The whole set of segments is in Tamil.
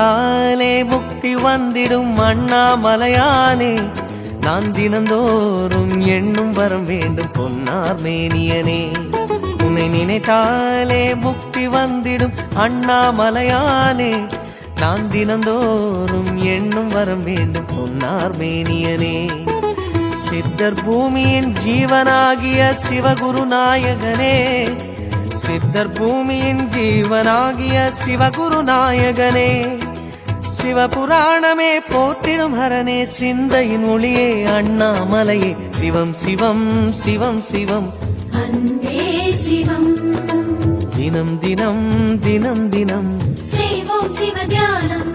நினைத்தாலே முக்தி வந்திடும் அண்ணாமலையானே, நான் தினந்தோறும் எண்ணும் வரம் வேண்டும் பொன்னார் மேனியனே. உன்னை நினைத்தாலே முக்தி வந்திடும் அண்ணாமலையானே, நான் தினந்தோறும் எண்ணும் வரம் வேண்டும் பொன்னார் மேனியனே. சித்தர் பூமியின் ஜீவனாகிய சிவகுரு நாயகனே, சித்தர் பூமியின் ஜீவனாகிய சிவகுரு நாயகனே, சிவபுராணமே போற்றிடும் ஹரனே, சிந்தையின் ஒளியே அண்ணாமலையே, சிவம் சிவம் சிவம் சிவம் அன்பே சிவம். தினம் தினம் தினம் தினம் செய்வோம் சிவ தியானம்.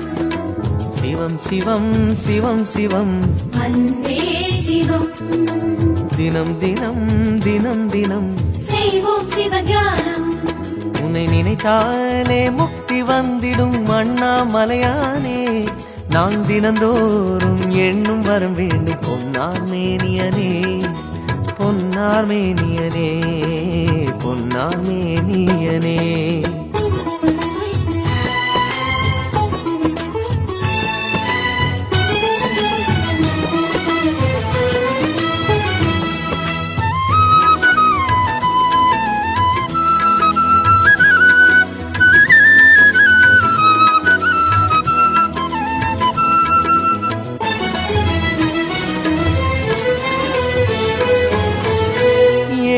சிவம் சிவம் சிவம் சிவம் அன்பே சிவம். தினம் தினம் தினம் தினம் செய்வோம் சிவ தியானம். உன்னை நினைத்தாலே முக்தி வந்திடும் அண்ணாமலையானே, நான் தினந்தோறும் எண்ணும் வரம் வேண்டும் பொன்னார் மேனியனே, பொன்னார் மேனியனே, பொன்னார் மேனியனே.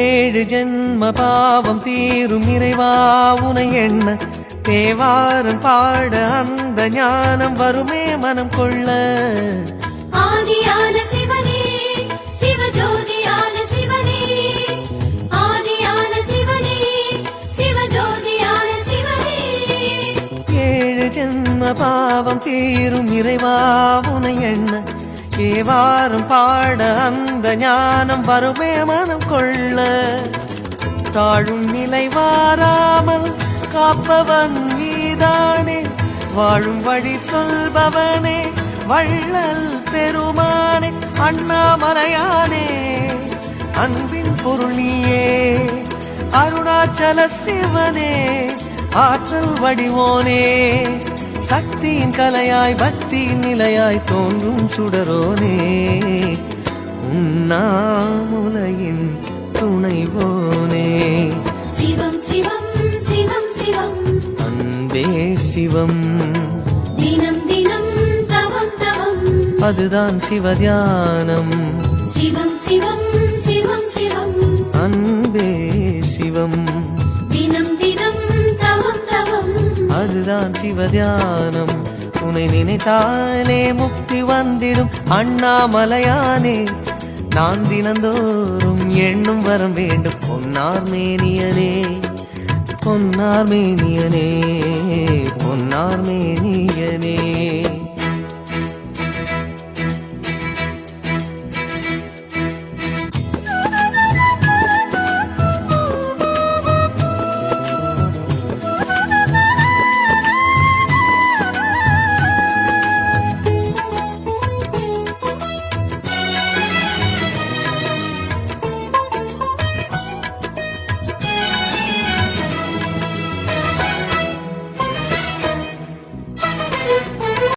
ஏழு ஜென்ம பாவம் தீரும் இறைவா உனை எண்ண, தேவாரம் பாட அந்த ஞானம் வருமே மனம் கொள்ள. ஆதியான சிவனே, சிவஜோதியான சிவனே, ஆதியான சிவனே, சிவஜோதியான சிவனே. ஏழு ஜென்ம பாவம் தீரும் இறைவா உனை எண்ண, தேவாரம் பாட அந்த ஞானம் வருமே மனம் கொள்ள. தாழும் நிலை வாராமல் காப்பவன் நீதானே, வாழும் வழி சொல்பவனே வள்ளல் பெருமானே, அண்ணாமலையானே அன்பின் பொருள் நீயே, அருணாச்சல சிவனே ஆற்றல் வடிவோனே, சக்தியின் கலையாய் பக்தியின் நிலையாய் தோன்றும் சுடரோனே, உண்ணாமுலையின் துணைவோனே. சிவம் சிவம் சிவம் சிவம் அன்பே சிவம். தினம் தினம் தவம் தவம் அதுதான் சிவதியானம். சிவம் சிவம் சிவம் சிவம் அன்பே சிவம். தினம் தினம் தவம் தவம் அதுதான் சிவதியானம். உன்னை நினைத்தாலே முக்தி வந்திடும் அண்ணாமலையானே, நான் தினந்தோறும் எண்ணும் வரம் வேண்டும் பொன்னார் மேனியனே, பொன்னார் மேனியனே, பொன்னார் மேனியனே.